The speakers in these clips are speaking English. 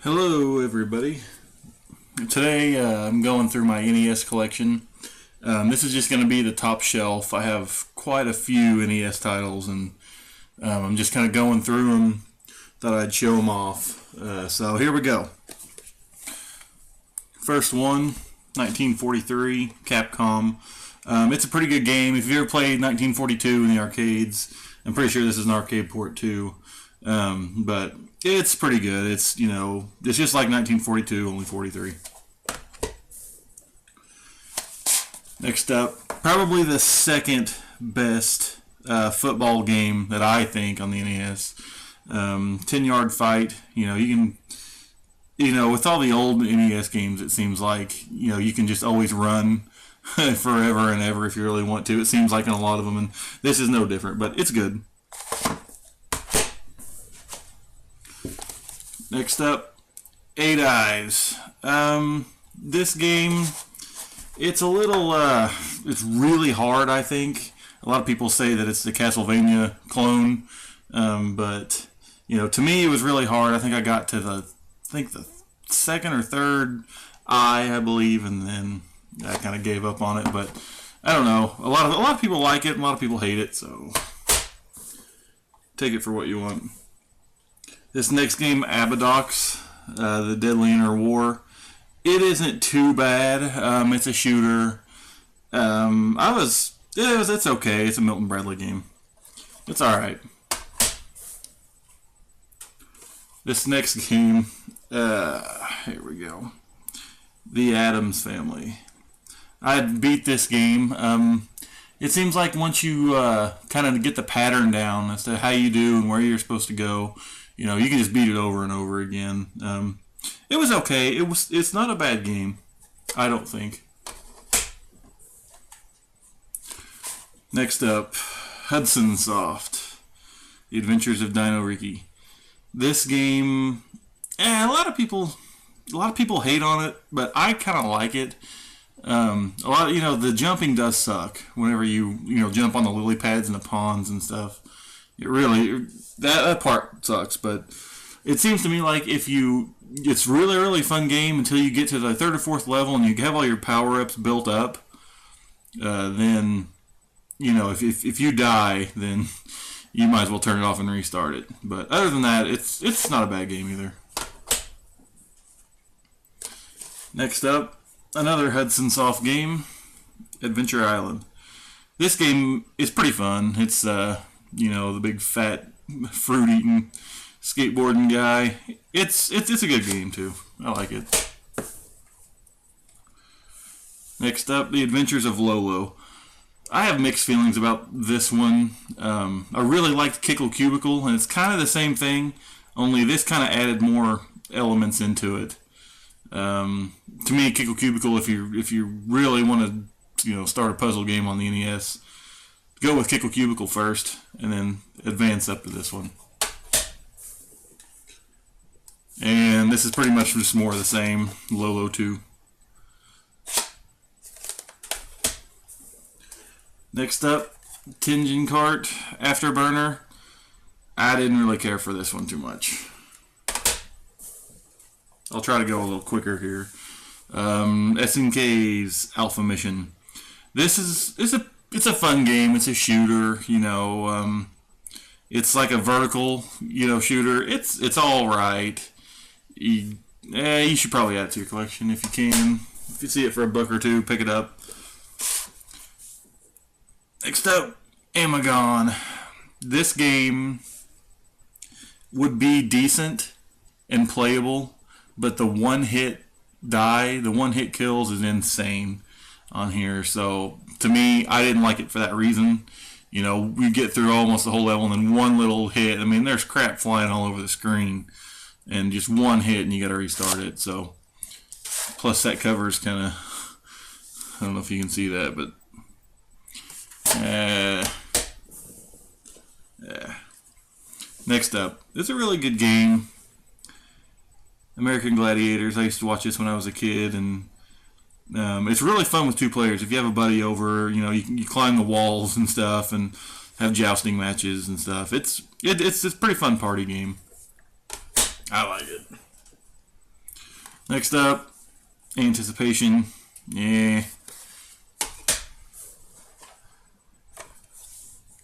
Hello everybody. Today I'm going through my NES collection. This is just going to be the top shelf. I have quite a few NES titles and I'm just kind of going through them. Thought I'd show them off. So here we go. First one, 1943, Capcom. It's a pretty good game. If you've ever played 1942 in the arcades, I'm pretty sure this is an arcade port too. But it's pretty good. It's just like 1942, only 43. Next up, probably the second best football game that I think on the NES. 10-yard fight. You can, with all the old NES games, it seems like you can just always run forever and ever if you really want to. It seems like in a lot of them, and this is no different. But it's good. Next up, 8 Eyes. This game, it's a little, it's really hard, I think. A lot of people say that it's the Castlevania clone, but, to me it was really hard. I think I got to the second or third eye, I believe, and then I kind of gave up on it, but I don't know. A lot of people like it, and a lot of people hate it, so take it for what you want. This next game, Abadox, the Deadly Inner War, it isn't too bad. It's a shooter. It's okay. It's a Milton Bradley game. It's all right. This next game, here we go. The Addams Family. I beat this game. It seems like once you kind of get the pattern down as to how you do and where you're supposed to go, you can just beat it over and over again. It was okay. It's not a bad game, I don't think. Next up, Hudson Soft, The Adventures of Dino Riki. This game, a lot of people hate on it, but I kind of like it. The jumping does suck whenever you jump on the lily pads and the ponds and stuff. It really, that part sucks, but it seems to me like it's really fun game until you get to the third or fourth level and you have all your power-ups built up. Then, if you die, then you might as well turn it off and restart it. But other than that, it's not a bad game either. Next up, another Hudson Soft game, Adventure Island. This game is pretty fun. It's the big fat fruit-eating skateboarding guy. It's a good game too. I like it. Next up, The Adventures of Lolo. I have mixed feelings about this one. I really liked Kickle Cubicle, and it's kind of the same thing, only this kind of added more elements into it. To me, Kickle Cubicle, if you really want to start a puzzle game on the NES, go with Kickle Cubicle first, and then advance up to this one. And this is pretty much just more of the same, Lolo 2. Next up, Tengen Kart, Afterburner. I didn't really care for this one too much. I'll try to go a little quicker here. SNK's Alpha Mission. It's a fun game. It's a shooter. It's like a vertical shooter. It's all right. You should probably add it to your collection if you can. If you see it for $1 or $2, pick it up. Next up, Amagon. This game would be decent and playable, but the one-hit kills is insane on here. So to me, I didn't like it for that reason. We get through almost the whole level and then one little hit. I mean, there's crap flying all over the screen, and just one hit and you got to restart it. So plus that cover is kind of, I don't know if you can see that, but yeah. Next up, it's a really good game. American Gladiators. I used to watch this when I was a kid, and it's really fun with 2 players. If you have a buddy over, you climb the walls and stuff, and have jousting matches and stuff. It's a pretty fun party game. I like it. Next up, Anticipation. Yeah.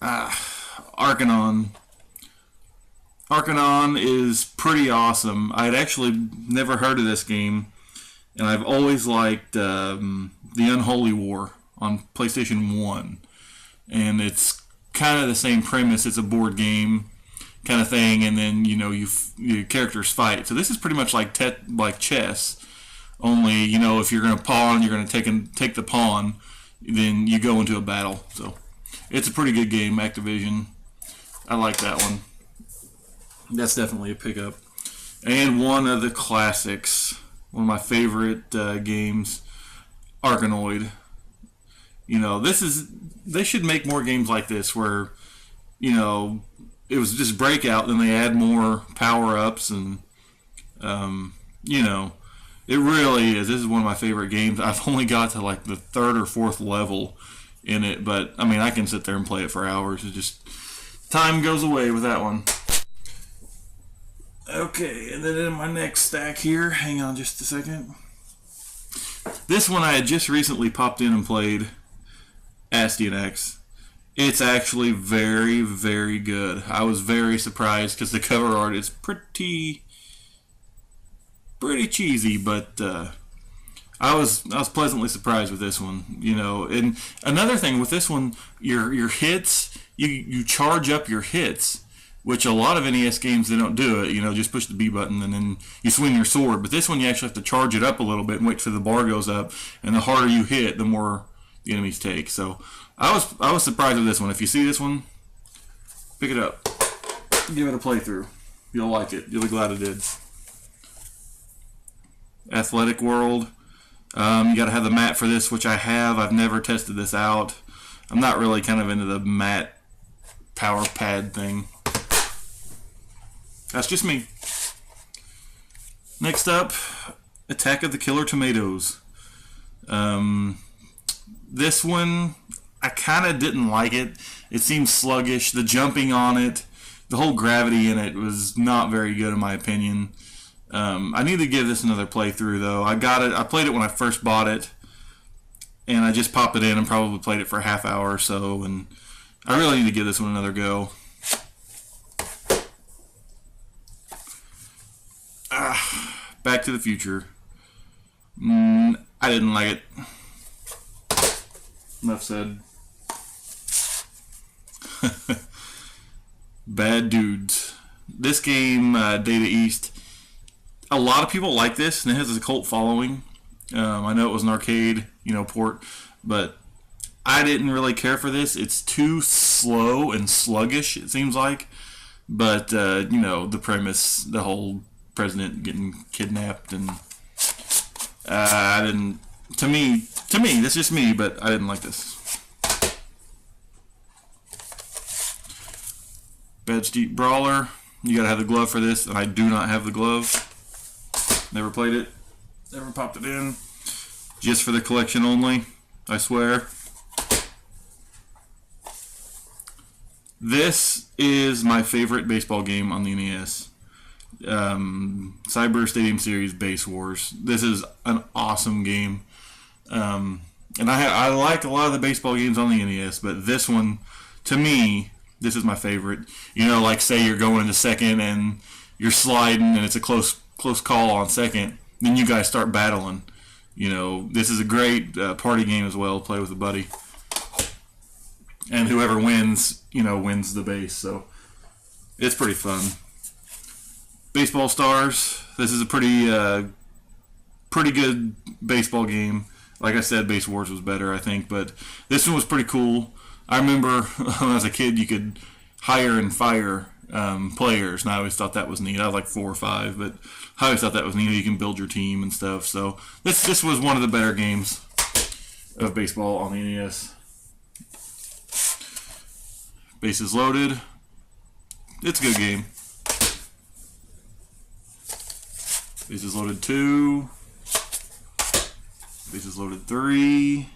Arcanon. Arcanon is pretty awesome. I'd actually never heard of this game, and I've always liked the Unholy War on PlayStation 1. And it's kind of the same premise. It's a board game kind of thing, and then your characters fight. So this is pretty much like chess, only if you're going to pawn, you're going to take the pawn, then you go into a battle. So it's a pretty good game. Activision, I like that one. That's definitely a pickup. And one of the classics, one of my favorite games, Arkanoid. They should make more games like this where, it was just Breakout, then they add more power-ups, and, it really is. This is one of my favorite games. I've only got to like the 3rd or 4th level in it, but, I can sit there and play it for hours. It just, time goes away with that one. Okay, and then in my next stack here, hang on just a second. This one I had just recently popped in and played, Astion X. It's actually very, very good. I was very surprised because the cover art is pretty cheesy, but I was pleasantly surprised with this one. And another thing with this one, your hits, you charge up your hits, which a lot of NES games, they don't do it. Just push the B button and then you swing your sword. But this one, you actually have to charge it up a little bit and wait till the bar goes up. And the harder you hit, the more the enemies take. So I was surprised with this one. If you see this one, pick it up. Give it a playthrough. You'll like it. You'll be glad it did. Athletic World. You got to have the mat for this, which I have. I've never tested this out. I'm not really kind of into the mat power pad thing. That's just me. Next up, Attack of the Killer Tomatoes. This one, I kind of didn't like it. It seemed sluggish. The jumping on it, the whole gravity in it was not very good in my opinion. I need to give this another playthrough though. I played it when I first bought it, and I just popped it in and probably played it for a half hour or so, and I really need to give this one another go. Back to the Future. I didn't like it. Enough said. Bad Dudes. This game, Data East, a lot of people like this, and it has a cult following. I know it was an arcade, port, but I didn't really care for this. It's too slow and sluggish, it seems like. But, the premise, the whole president getting kidnapped, and I didn't. To me, that's just me, but I didn't like this. Bad Street Brawler. You gotta have the glove for this, and I do not have the glove. Never played it. Never popped it in. Just for the collection only, I swear. This is my favorite baseball game on the NES. Cyber Stadium Series Base Wars. This is an awesome game. And I like a lot of the baseball games on the NES, but this one, to me, this is my favorite. Like say you're going into second and you're sliding and it's a close call on second, then you guys start battling. This is a great party game as well. Play with a buddy, and whoever wins, wins the base. So it's pretty fun. Baseball Stars. This is a pretty good baseball game. Like I said, Base Wars was better, I think, but this one was pretty cool. I remember when I was a kid, you could hire and fire players, and I always thought that was neat. I was like 4 or 5, but I always thought that was neat. You can build your team and stuff. So this was one of the better games of baseball on the NES. Bases Loaded. It's a good game. Bases Loaded 2. Bases Loaded 3.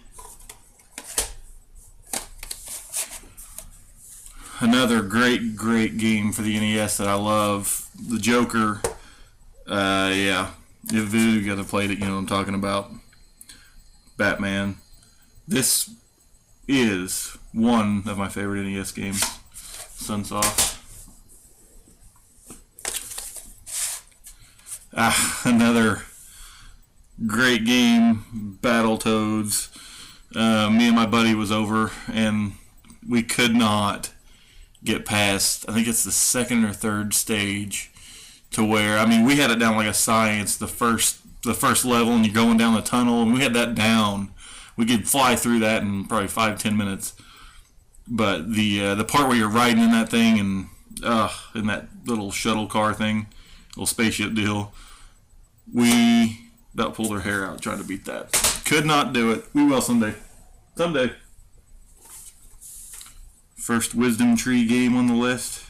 Another great game for the NES that I love. The Joker. Yeah. If you guys have played it, you know what I'm talking about. Batman. This is one of my favorite NES games. Sunsoft. Another great game. Battletoads. Me and my buddy was over, and we could not get past, I think it's the second or third stage, to where, I mean, we had it down like a science, the first level, and you're going down the tunnel, and we had that down. We could fly through that in probably 5-10 minutes. But the part where you're riding in that thing and in that little shuttle car thing, little spaceship deal, we about pulled our hair out trying to beat that. Could not do it. We will someday. Someday. First Wisdom Tree game on the list.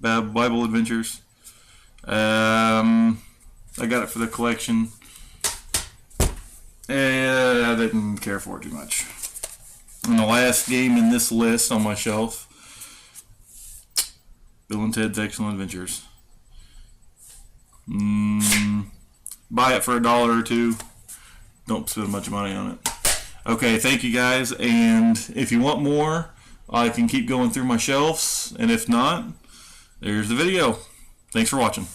Bible Adventures. I got it for the collection. And I didn't care for it too much. And the last game in this list on my shelf, Bill and Ted's Excellent Adventures. Buy it for $1 or $2. Don't spend much money on it. Okay, thank you guys. And if you want more, I can keep going through my shelves. And if not, there's the video. Thanks for watching.